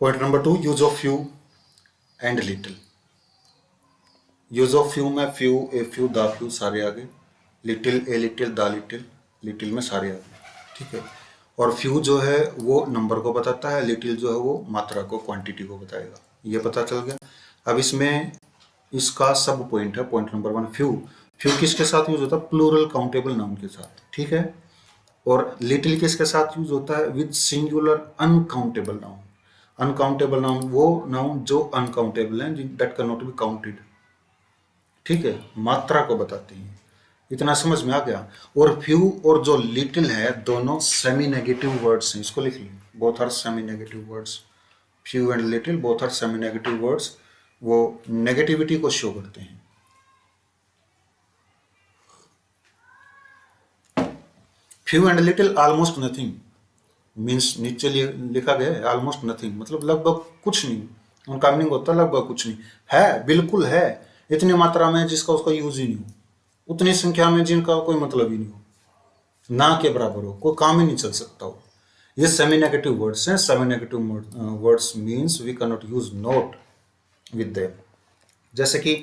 Point number 2, use of few and little. Use of few में few, a few, the few सारे आ गए। Little, a little, the little, little में सारे आ गए। ठीक है। और फ्यू जो है वो नंबर को बताता है, लिटिल जो है वो मात्रा को, क्वांटिटी को बताएगा। ये पता चल गया। अब इसमें इसका सब पॉइंट है। Point number 1, few. फ्यू किसके साथ यूज होता है? प्लूरल काउंटेबल नाउन के साथ। ठीक है। और लिटिल किसके साथ यूज होता है? With singular uncountable noun. Uncountable noun वो नाउन जो अनकाउंटेबल है, that can not be counted. ठीक है, मात्रा को बताती हैं। इतना समझ में आ गया। और फ्यू और जो लिटिल है दोनों सेमी नेगेटिव वर्ड्स हैं, इसको लिख लीजिए। Both are semi negative words. Few and little both are semi negative words. वो नेगेटिविटी को शो करते हैं। Few and little almost nothing means नीचे लिखा गया है ऑलमोस्ट नथिंग, मतलब लगभग कुछ नहीं। उनका मीनिंग होता है लगभग कुछ नहीं है, बिल्कुल है। इतनी मात्रा में जिसका उसका यूज ही नहीं हो, उतनी संख्या में जिनका कोई मतलब ही नहीं हो, ना के बराबर हो, कोई काम ही नहीं चल सकता हो। ये सेमी नेगेटिव वर्ड्स हैं। Semi negative words means we can not use not with them. जैसे कि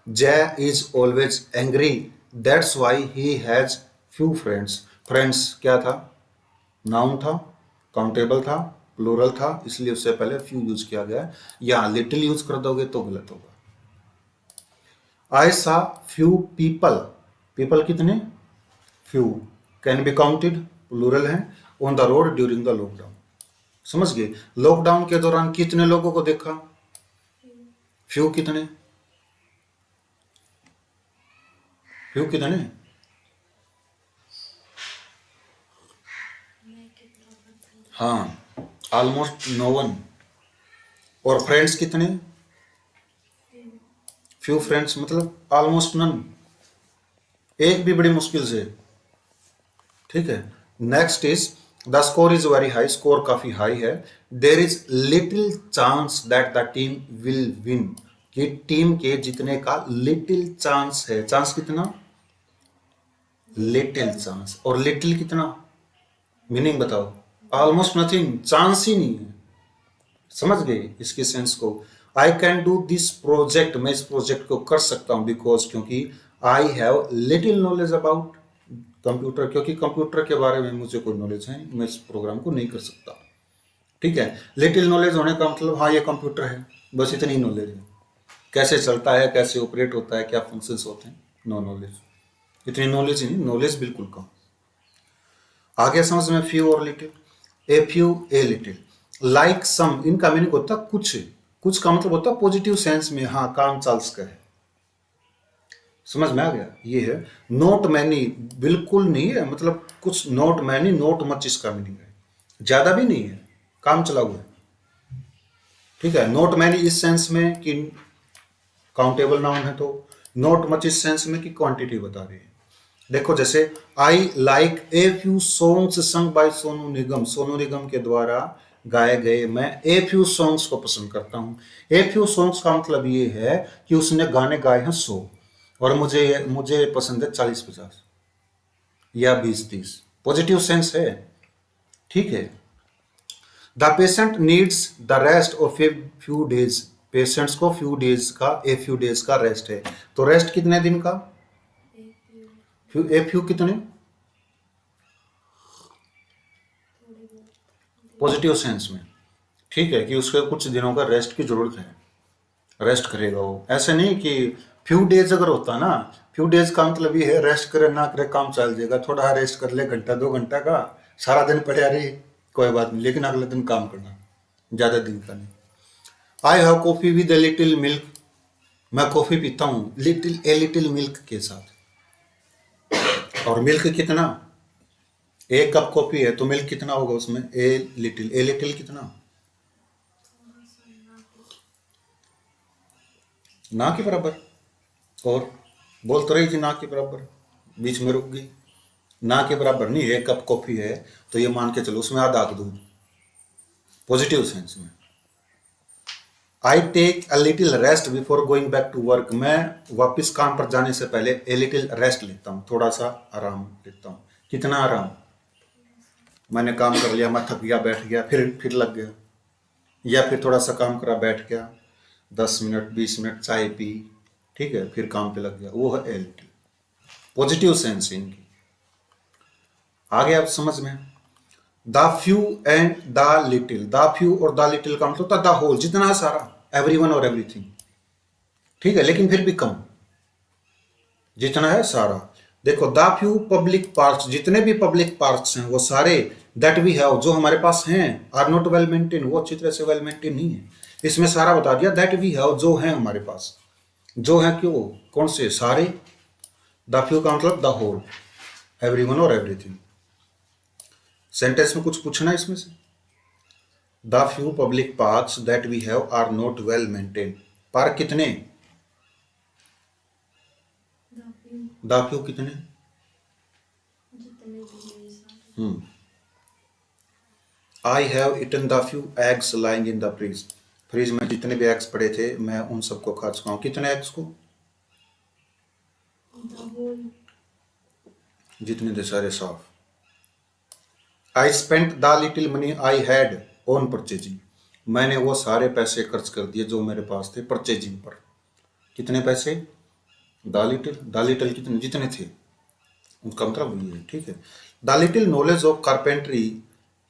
Jay is always angry, that's why he has few friends. Friends क्या था? नाउन था, काउंटेबल था, प्लूरल था, इसलिए उससे पहले फ्यू यूज किया गया है। या लिटिल यूज कर दोगे तो गलत होगा। I saw few people. People कितने? Few. Can be counted, plural है। On the road during the lockdown. समझ गए? लॉकडाउन के दौरान कितने लोगों को देखा? फ्यू। कितने? फ्यू कितने? हाँ, ऑलमोस्ट नो वन। और फ्रेंड्स कितने? फ्यू फ्रेंड्स मतलब ऑलमोस्ट नन, एक भी बड़ी मुश्किल से। ठीक है। Next is the score is very high. Score काफी हाई है। There is little chance that the team will win. कि टीम के जीतने का लिटिल चांस है। चांस कितना? Little chance. और लिटिल कितना? मीनिंग बताओ। ऑलमोस्ट नथिंग, चांस ही नहीं है। समझ गए इसके सेंस को? I can do this project, मैं इस प्रोजेक्ट को कर सकता हूं बिकॉज, क्योंकि I have little knowledge about computer, क्योंकि कंप्यूटर के बारे में मुझे कोई नॉलेज है, मैं इस प्रोग्राम को नहीं कर सकता। ठीक है। लिटिल नॉलेज होने का मतलब हाँ ये कंप्यूटर है, बस इतनी नॉलेज है। कैसे चलता है, कैसे ऑपरेट होता है, क्या फंक्शंस होते हैं, नो नॉलेज। इतनी नॉलेज ही नहीं, नॉलेज बिल्कुल कम। आगे समझ में? फ्यू और little. A few, a little. Like some, इनका मीनिंग होता है कुछ। कुछ का मतलब होता है पॉजिटिव सेंस में, हाँ काम चाल सका है। समझ में आ गया? ये है। नोट मैनी, बिल्कुल नहीं है, मतलब कुछ। नोट मैनी, नोट मच इसका मीनिंग है, ज्यादा भी नहीं है, काम चला हुआ है। ठीक है। नोट मैनी इस सेंस में कि काउंटेबल नाउन है, तो नोट मच इस सेंस में कि क्वांटिटी बता रही है। देखो जैसे I like a few songs sung by Sonu Nigam. Sonu Nigam के द्वारा गाए गए मैं ए फ्यू सॉन्ग्स को पसंद करता हूँ। ए फ्यू सॉन्ग्स का मतलब ये है कि उसने गाने गाए हैं 100, और मुझे मुझे पसंद है 40-50 या 20-30। पॉजिटिव सेंस है। ठीक है। The patient needs the rest of a few days. Patients को फ्यू डेज का, ए फ्यू डेज का रेस्ट है। तो रेस्ट कितने दिन का? फ्यू, ए फ्यू कितने? पॉजिटिव सेंस में। ठीक है, कि उसके कुछ दिनों का रेस्ट की जरूरत है, रेस्ट करेगा वो। ऐसे नहीं कि फ्यू डेज अगर होता ना, फ्यू डेज का मतलब ये है रेस्ट करे ना करे काम चल जाएगा, थोड़ा रेस्ट कर ले घंटा 2 घंटा का, सारा दिन पड़े रहे कोई बात नहीं, लेकिन अगले दिन काम करना, ज्यादा दिन का नहीं। I have coffee with a little milk. मैं कॉफी पीता हूँ लिटिल, ए लिटिल मिल्क के साथ। और मिल्क कितना? 1 कप कॉफी है तो मिल्क कितना होगा उसमें? A little. ए लिटिल कितना? ना के बराबर। और बोल तो रही थी ना के बराबर, बीच में रुक गई। ना के बराबर नहीं, 1 कप कॉफी है तो ये मान के चलो उसमें आधा दूध, पॉजिटिव सेंस में। I take a little rest before going back to work. मैं वापस काम पर जाने से पहले ए लिटिल रेस्ट लेता हूँ, थोड़ा सा आराम लेता हूँ। कितना आराम? मैंने काम कर लिया, मैं थक गया, बैठ गया, फिर लग गया, या फिर थोड़ा सा काम करा, बैठ गया 10 मिनट 20 मिनट चाय पी, ठीक है, फिर काम पे लग गया, वो है एलिटी, पॉजिटिव सेंस इनकी। आगे आप समझ में, the few and the little, the few और द लिटिल का मतलब होता है द होल, जितना है सारा, एवरीवन और एवरीथिंग, ठीक है, लेकिन फिर भी कम, जितना है सारा। देखो, द फ्यू पब्लिक पार्क्स, जितने भी पब्लिक पार्क्स हैं वो सारे, दैट वी हैव, जो हमारे पास हैं, आर नॉट वेल मेंटेन, वो अच्छी तरह से वेल मेंटेन नहीं है। इसमें सारा बता दिया, दैट वी हैव, जो है हमारे पास, जो है क्यों, कौन से सारे, द फ्यू का मतलब द होल, एवरीवन और एवरीथिंग। सेंटेंस में कुछ पूछना है इसमें से, the few public parks that we have are not well maintain, park कितने, द फ्यू कितने, I have eaten the few eggs lying in the fridge, fridge में जितने भी एग्स पड़े थे मैं उन सबको खा चुका हूँ, कितने एग्स को, जितने थे सारे साफ। I spent the little money I had on purchasing, मैंने वो सारे पैसे खर्च कर दिए जो मेरे पास थे परचेजिंग पर, कितने पैसे, द लिटिल कितने, जितने थे, उसका मतलब ये है, ठीक है। The little knowledge of carpentry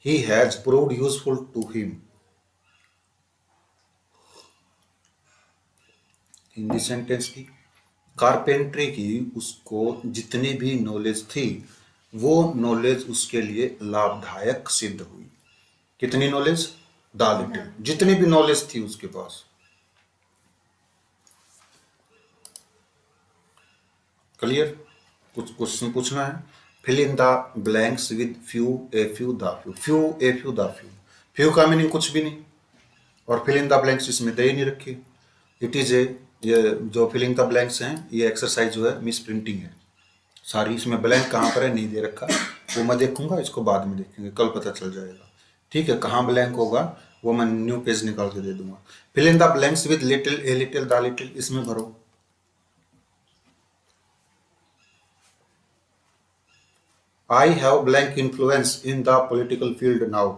he has proved useful to him, Hindi sentence की, कारपेंट्री की उसको जितनी भी नॉलेज थी वो नॉलेज उसके लिए लाभदायक सिद्ध हुई, कितनी नॉलेज, द लिटिल, जितनी भी नॉलेज थी उसके पास। क्लियर, कुछ क्वेश्चन पूछना है, fill in the blanks with few a few the few, few a few the few, few का मीनिंग कुछ भी नहीं, और फिल इन द ब्लैंक्स इसमें दे ही नहीं रखी, इट इज ए, ये जो फिलिंग द ब्लैंक्स हैं ये एक्सरसाइज जो है मिस प्रिंटिंग है सारी, इसमें ब्लैंक कहाँ पर है नहीं दे रखा, वो मैं देखूंगा, इसको बाद में देखेंगे, कल पता चल जाएगा, ठीक है, कहाँ ब्लैंक होगा वो मैं न्यू पेज निकाल के दे दूंगा। Fill in the blanks with little a little the little, इसमें भरो। I have blank influence in the political field now,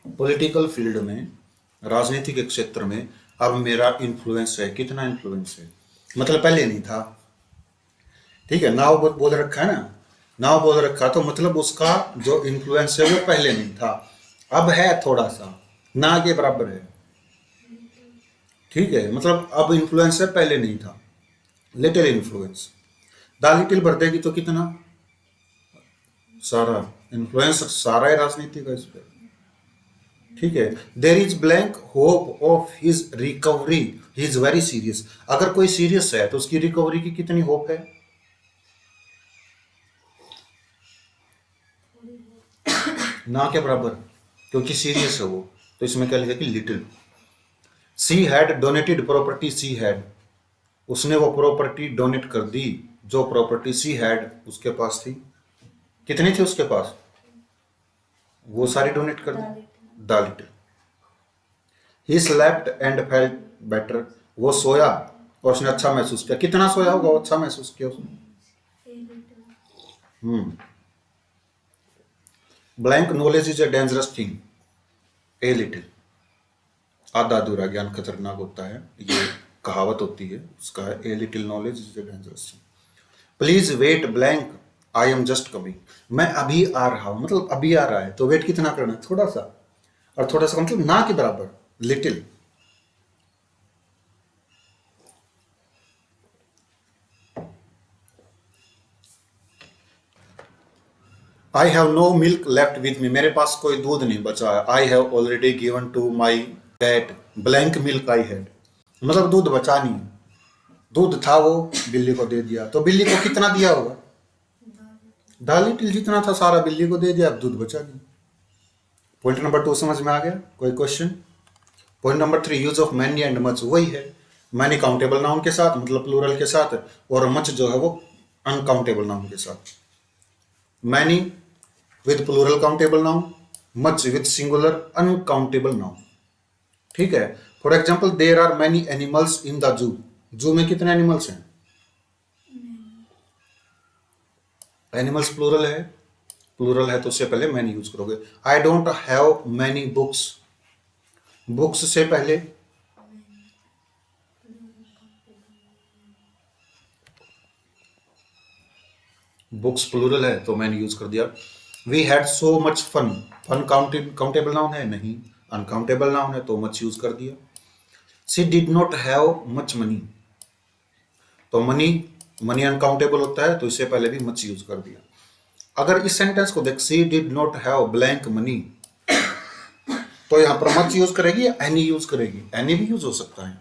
political field में, राजनीति के क्षेत्र में अब मेरा इन्फ्लुएंस है, कितना इन्फ्लुएंस है, मतलब पहले नहीं था, ठीक है, नाव बोल रखा है ना, नाव बोल रखा तो मतलब उसका जो इन्फ्लुएंस है वो पहले नहीं था, अब है थोड़ा सा, ना के बराबर है, ठीक है, मतलब अब इन्फ्लुएंस है पहले नहीं था, लिटिल इन्फ्लुएंस, द लिटिल भर देगी तो कितना, सारा, इन्फ्लुएंस सारा है राजनीति का इस पर, ठीक है। There is blank hope of his recovery, he is very serious, अगर कोई सीरियस है तो उसकी रिकवरी की कितनी होप है, ना के बराबर, क्योंकि सीरियस है वो, तो इसमें क्या लिखा कि little. She had donated property, she had, उसने वो प्रॉपर्टी डोनेट कर दी, जो प्रॉपर्टी सी हैड उसके पास थी, कितनी थी उसके पास, वो सारी डोनेट कर दी, the little. He slept and felt better, वो सोया और उसने अच्छा महसूस किया, कितना सोया होगा, वो अच्छा महसूस किया उसने, blank knowledge is a dangerous thing, a little, आधा अधूरा ज्ञान खतरनाक होता है, ये कहावत होती है, उसका है a little knowledge is a dangerous thing. Please wait blank, I am just coming, मैं अभी आ रहा हूं, मतलब अभी आ रहा है, तो वेट कितना करना है, थोड़ा सा, और थोड़ा सा मतलब ना के बराबर, little. I have no milk left with me, मेरे पास कोई दूध नहीं बचा है, I have already given to my cat blank milk I had, मतलब दूध बचा नहीं, दूध था वो बिल्ली को दे दिया, तो बिल्ली को कितना दिया होगा, द लिटिल, जितना था सारा बिल्ली को दे दिया, अब दूध बचा नहीं। पॉइंट नंबर 2 समझ में आ गया, कोई question. Point number 3, use of many and much, वही है, मैनी काउंटेबल नाउन के साथ मतलब प्लूरल के साथ, और मच जो है वो अनकाउंटेबल नाउन के साथ, many with plural countable noun, much with singular uncountable noun, ठीक है। For example, there are many animals in the zoo, zoo में कितने एनिमल्स हैं, एनिमल्स प्लूरल है, प्लूरल है तो उससे पहले मैनी यूज करोगे। I don't have many books, books से पहले बुक्स प्लूरल है तो मैंने यूज कर दिया। We had so much fun, fun countable noun है नहीं, अनकाउंटेबल नाउन है तो मच यूज कर दिया। She did not have much money, तो मनी मनी अनकाउंटेबल होता है तो इससे पहले भी मच यूज कर दिया। अगर इस सेंटेंस को देख, she did not have blank money, तो यहां पर मच यूज करेगी या एनी यूज करेगी? एनी भी यूज हो सकता है,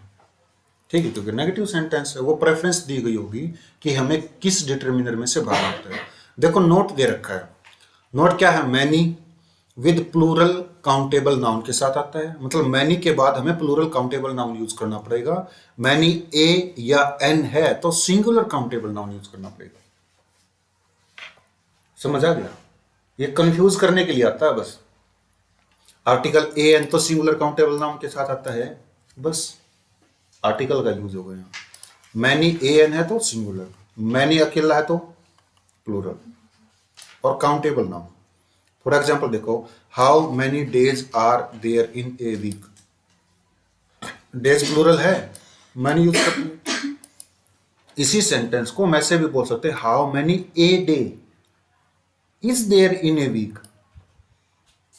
ठीक है, क्योंकि नेगेटिव सेंटेंस है। वो प्रेफरेंस दी गई होगी कि हमें किस डिटर्मिनर में से भाग होता है। देखो नोट दे रखा है, नोट क्या है? Many with plural countable noun के साथ आता है, मतलब मैनी के बाद हमें प्लूरल काउंटेबल नाउन यूज करना पड़ेगा। मैनी ए या एन है तो सिंगुलर काउंटेबल नाउन यूज करना पड़ेगा। समझ आ गया? ये कंफ्यूज करने के लिए आता है बस। आर्टिकल ए एन तो सिंगुलर काउंटेबल नाउन के साथ आता है, बस आर्टिकल का यूज होगा यहाँ। मैनी ए एन है तो सिंगुलर, मैनी अकेला है तो प्लूरल, और काउंटेबल नाउन। फॉर एग्जाम्पल देखो, how many days are there in a week, days plural है, मैनी यूज करते हैं। इसी सेंटेंस को मैं से भी बोल सकते हैं, how many a day is there in a week.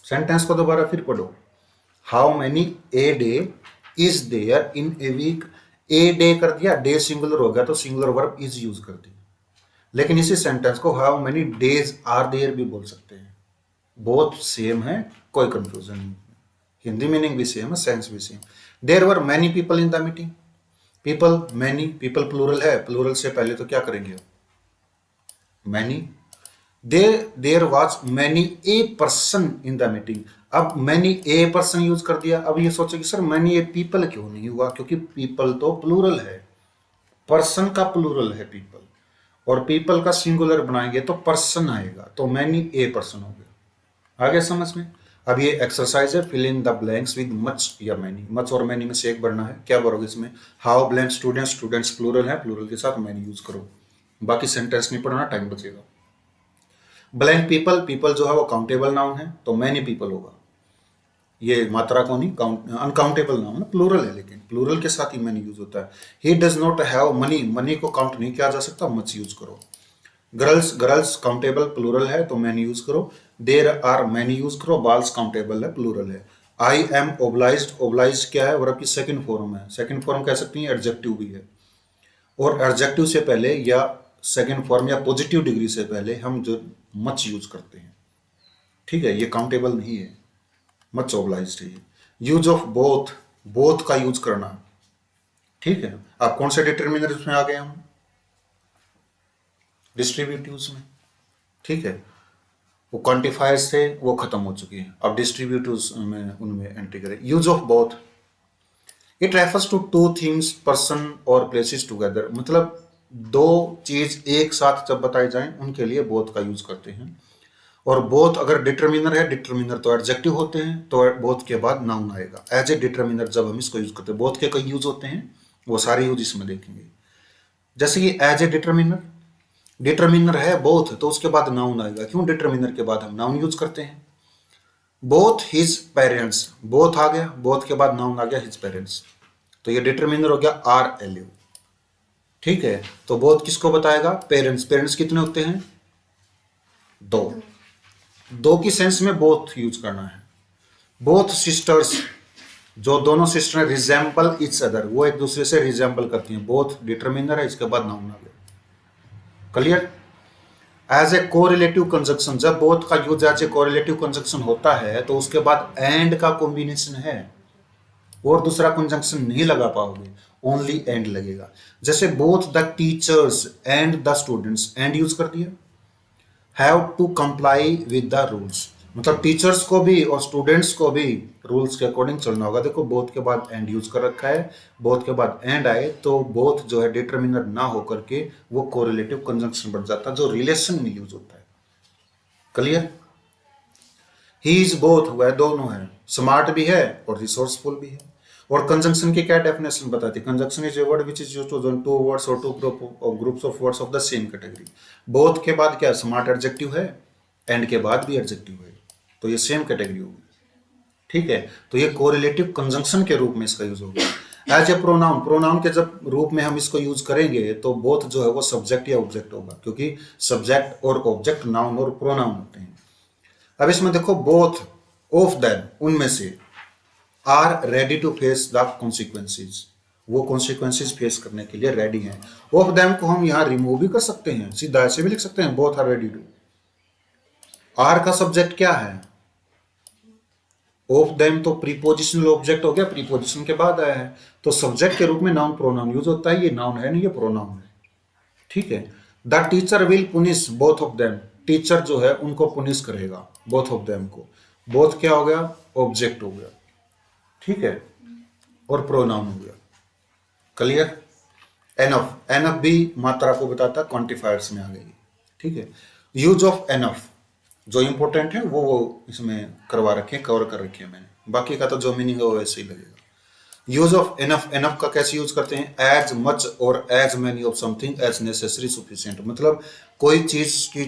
Sentence को दोबारा फिर पढ़ो, how many a day is there in a week. A day कर दिया, डे सिंगुलर हो गया तो सिंगुलर वर्ब इज यूज कर दिया। लेकिन इसी सेंटेंस को how many days are there भी बोल सकते हैं, बोथ सेम है, कोई कंफ्यूजन नहीं। हिंदी मीनिंग भी सेम है, सेंस भी same. There were many people in the meeting, people many, people plural है, प्लूरल से पहले तो क्या करेंगे? Many. There was many a person in the meeting, अब मैनी ए पर्सन यूज कर दिया। अब ये सोचो कि सर मैनी ए पीपल क्यों नहीं हुआ? क्योंकि पीपल तो प्लूरल है, पर्सन का प्लूरल है पीपल, और पीपल का सिंगुलर बनाएंगे तो पर्सन आएगा, तो मैनी ए पर्सन हो गया। आ गया समझ में? अब ये एक्सरसाइज है, fill in the blanks with much या मैनी। मच और मैनी में से एक भरना है, क्या भरोगे इसमें? How blank students, students plural है, प्लूरल के साथ मैनी यूज करो। बाकी सेंटेंस नहीं पढ़ना, टाइम बचेगा। ब्लैंक पीपल, पीपल जो है वो काउंटेबल नाउन है तो मैनी पीपल होगा। ये मात्रा को नहीं, अनकाउंटेबल नाउन है, प्लूरल है, लेकिन प्लूरल के साथ ही मैनी यूज होता है। He does not have money, money को काउंट नहीं किया जा सकता, मच यूज करो। गर्ल्स, गर्ल्स काउंटेबल प्लूरल है तो मैनी यूज करो। देयर आर मैनी यूज करो। बाल्स काउंटेबल है, प्लूरल है। आई एम ओब्लाइज्ड, ओब्लाइज्ड क्या है? वर्ब की सेकंड फॉर्म है, सेकंड फॉर्म कह सकती हैं, एडजेक्टिव भी है। और एडजेक्टिव से पहले या सेकंड फॉर्म या पॉजिटिव डिग्री से पहले हम जो मच यूज करते हैं, ठीक है, ये काउंटेबल नहीं है, मच ओब्लाइज्ड है। यूज ऑफ बोथ, बोथ का यूज करना, ठीक है। आप कौन से डिटर्मिनर्स में आ गए? हम डिस्ट्रीब्यूटिव्स में, ठीक है। वो क्वांटिफायर्स थे वो खत्म हो चुके हैं, अब डिस्ट्रीब्यूटिव्स में उनमें एंट्री करें। Use of both, it refers to two things, person और प्लेसेस टुगेदर, मतलब दो चीज एक साथ जब बताई जाएं उनके लिए बोथ का यूज करते हैं। और बोथ अगर डिटर्मिनर है, डिटर्मिनर तो एडजेक्टिव होते हैं, तो बोथ के बाद नाउन आएगा। एज ए डिटर्मिनर जब हम इसको यूज करते हैं, बोथ के कई यूज होते हैं, वो सारे यूज इसमें देखेंगे। जैसे कि एज ए डिटर्मिनर, डिटर्मिनर है बोथ तो उसके बाद नाउन आएगा। क्यों डिटर्मिनर के बाद हम नाउन यूज करते हैं? बोथ हिज पेरेंट्स, बोथ आ गया, बोथ के बाद नाउन आ गया हिज पेरेंट्स, तो ये डिटर्मिनर हो गया आर एल यू, ठीक है। तो बोथ किसको बताएगा? पेरेंट्स। पेरेंट्स कितने होते हैं? दो, दो की सेंस में बोथ यूज करना है। बोथ सिस्टर्स, जो दोनों सिस्टर रिजेंबल इच अदर, वो एक दूसरे से रिजेंबल करती हैं, बोथ डिटर्मिनर है, इसके बाद नाउन आ गया। Clear? As a correlative conjunction, जब बोथ का use as a correlative conjunction होता है तो उसके बाद एंड का कॉम्बिनेशन है, और दूसरा कंजंक्शन नहीं लगा पाओगे, ओनली एंड लगेगा। जैसे both the teachers and the students, and use कर दिया। Have to comply with the rules, मतलब टीचर्स को भी और स्टूडेंट्स को भी रूल्स के अकॉर्डिंग चलना होगा। देखो बोथ के बाद एंड यूज कर रखा है, बोथ के बाद एंड आए तो बोथ जो है डिटर्मिनर ना होकर के वो कोरिलेटिव कंजंक्शन बन जाता है, जो रिलेशन में यूज होता है। क्लियर? ही इज बोथ, वह दोनों है, स्मार्ट भी है और रिसोर्सफुल भी है। और कंजंक्शन की क्या डेफिनेशन बताती है? Conjunction is a word which is used to join two words और two groups of words of the same category. Both के बाद क्या? स्मार्ट एडजेक्टिव है, एंड के बाद भी एडजेक्टिव है, तो ये सेम कैटेगरी होगी। ठीक है, तो ये कोरिलेटिव कंजंक्शन के रूप में इसका यूज होगा। एज ए प्रोनाउन, प्रोनाउन के जब रूप में हम इसको यूज करेंगे तो बोथ जो है वो सब्जेक्ट या ऑब्जेक्ट होगा, क्योंकि सब्जेक्ट और ऑब्जेक्ट नाउन और प्रोनाउन होते हैं। अब इसमें देखो बोथ ऑफ देम, उनमें से, are ready to face the consequences, वो कॉन्सिक्वेंसेज फेस करने के लिए रेडी हैं। ऑफ देम को हम यहाँ रिमूव भी कर सकते हैं, सीधा ऐसे भी लिख सकते हैं, both are ready to. Are का सब्जेक्ट क्या है? ऑफ देम तो प्रीपोजिशनल ऑब्जेक्ट हो गया, प्रीपोजिशन के बाद आया है, तो सब्जेक्ट के रूप में नाउन प्रोनाउन यूज होता है। ये नाउन है नहीं, ये प्रोनाउन है। ठीक है, the teacher will punish both of them, teacher जो है उनको पुनिश करेगा, बोथ ऑफ देम को। बोथ क्या हो गया? ऑब्जेक्ट हो गया। ठीक है, और प्रोनाउन हो गया। क्लियर? एनफ, एनफ भी मात्रा को बताता है, क्वांटिफायर्स में आ गई। ठीक है, यूज ऑफ एनफ जो इंपॉर्टेंट है वो इसमें करवा रखे, कवर कर रखे हैं मैंने, बाकी का तो जो मीनिंग है वो वैसे ही लगेगा। यूज ऑफ एनफ, एनफ का कैसे यूज करते हैं? एज मच और as many of something as necessary sufficient, मतलब कोई चीज की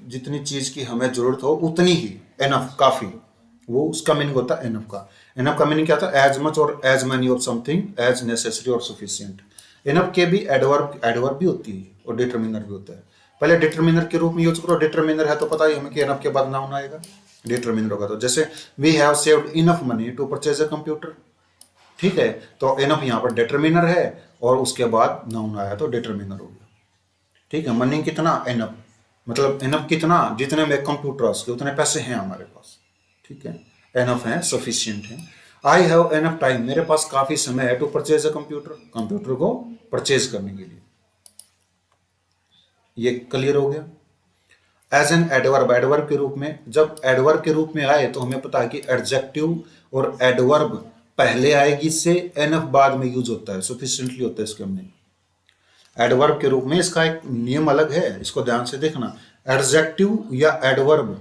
जितनी चीज की हमें जरूरत हो उतनी ही, एनफ काफी, वो उसका मीनिंग होता है एनफ का। एनफ का मीनिंग क्या था? एज मच और as many of something as necessary और सफिशिएंट। एनफ के भी एडवर्ब, एडवर्ब भी होती है और डिटरमिनर भी होता है। पहले डिटरमिनर के रूप में यूज करो, डिटरमिनर है तो पता ही हमें कि एनफ के बाद नाउन आएगा, डिटरमिनर होगा। तो जैसे we have saved enough money to purchase a computer. ठीक है, तो एनफ यहाँ पर डिटरमिनर है और उसके बाद नाउन आया तो डिटरमिनर हो गया। ठीक है, मनी कितना? एनफ, मतलब एनफ कितना? जितने में कंप्यूटर्स के उतने पैसे हैं हमारे पास। ठीक है, एनफ है, सफिशिएंट है। आई हैव एनफ टाइम, मेरे पास काफी समय है, to purchase a computer, computer को परचेज करने के लिए। ये क्लियर हो गया। एज एन एडवर्ब, एडवर्ब के रूप में, जब एडवर्ब के रूप में आए तो हमें पता है कि एडजेक्टिव और एडवर्ब पहले आएगी से, एनफ बाद में यूज होता है, सफिशिएंटली होता है इसके में। एडवर्ब के रूप में इसका एक नियम अलग है, इसको ध्यान से देखना। एडजेक्टिव या एडवर्ब,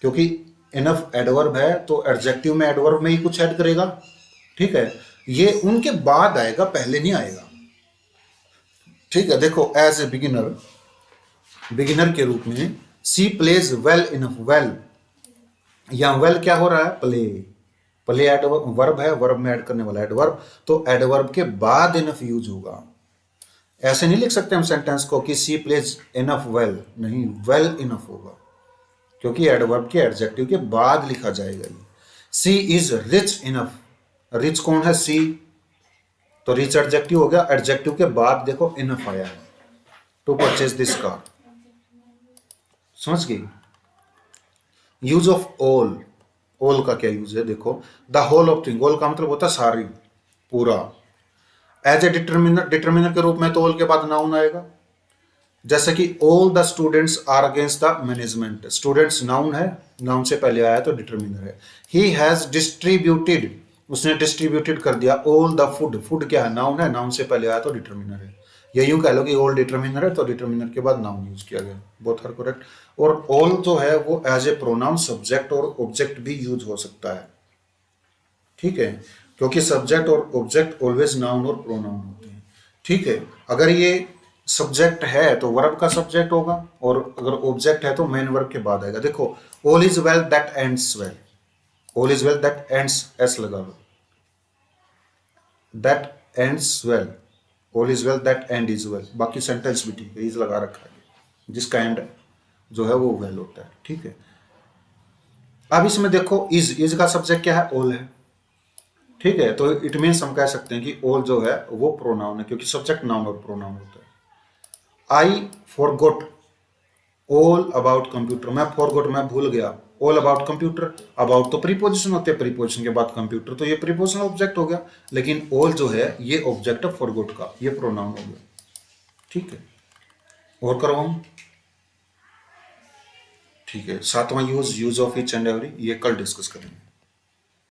क्योंकि एनफ एडवर्ब है तो एडजेक्टिव में एडवर्ब में ही कुछ ऐड करेगा। ठीक है, ये उनके बाद आएगा, पहले नहीं आएगा। ठीक है, देखो एज ए बिगिनर, बिगिनर के रूप में सी प्लेज वेल इनफ, वेल, या वेल क्या हो रहा है? प्ले, प्ले एडवर्ब है, वर्ब में ऐड करने वाला एडवर्ब, तो एडवर्ब के बाद इनफ यूज होगा। ऐसे नहीं लिख सकते हम सेंटेंस को कि सी प्लेज इनफ वेल, नहीं, वेल इनफ होगा, क्योंकि एडवर्ब के एडजेक्टिव के बाद लिखा जाएगा। सी इज रिच इनफ, रिच कौन है? सी, तो रिच एडजेक्टिव हो गया, एडजेक्टिव के बाद देखो इनफ आया है, टू परचेज दिस कार। समझ गई? यूज ऑफ ऑल, ऑल का क्या यूज है? देखो the whole of thing, all का मतलब होता है सारी, पूरा। एज ए डिटरमिनर, डिटरमिनर के रूप में तो ऑल के बाद नाउन आएगा, जैसे कि all the students are against the management, students noun है, नाउन से पहले आया तो डिटरमिनर है। ही हैज डिस्ट्रीब्यूटेड, उसने डिस्ट्रीब्यूटेड कर दिया ऑल द फूड, फूड क्या है? नाउन है, नाउन से पहले आया तो डिटरमिनर है। या यूं कह लो कि ऑल डिटरमिनर है तो डिटरमिनर के बाद नाउन यूज किया गया, बोथ आर करेक्ट। और ऑल जो है वो एज ए प्रोनाउन सब्जेक्ट और ऑब्जेक्ट भी यूज हो सकता है। ठीक है, क्योंकि सब्जेक्ट और ऑब्जेक्ट ऑलवेज नाउन और प्रोनाउन होते हैं। ठीक है, अगर ये सब्जेक्ट है तो वर्ब का सब्जेक्ट होगा, और अगर ऑब्जेक्ट है तो मेन वर्ब के बाद आएगा। देखो all is well that ends well, all is well that ends, S लगा लो, that ends well, all is well that end is well, बाकी सेंटेंस भी ठीक है, इज लगा रखा है, जिसका एंड जो है वो वेल होता है। ठीक है, अब इसमें देखो इज, इज का सब्जेक्ट क्या है? ऑल है। ठीक है, तो इट मीन्स हम कह सकते हैं कि ऑल जो है वो प्रोनाउन है, क्योंकि सब्जेक्ट नाउन और प्रोनाउन होता है। I forgot all about computer, मैं फॉरगॉट, मैं भूल गया, ऑल अबाउट कंप्यूटर, अबाउट तो प्रीपोजिशन होते हैं, प्रीपोजिशन के बाद कंप्यूटर, तो ये प्रीपोजिशनल ऑब्जेक्ट हो गया, लेकिन ऑल जो है ये ऑब्जेक्ट है फॉरगॉट का, ये प्रोनाउन हो गया। ठीक है, और करवाऊं? ठीक है, सातवां use, use of each and every, ये कल डिस्कस करेंगे।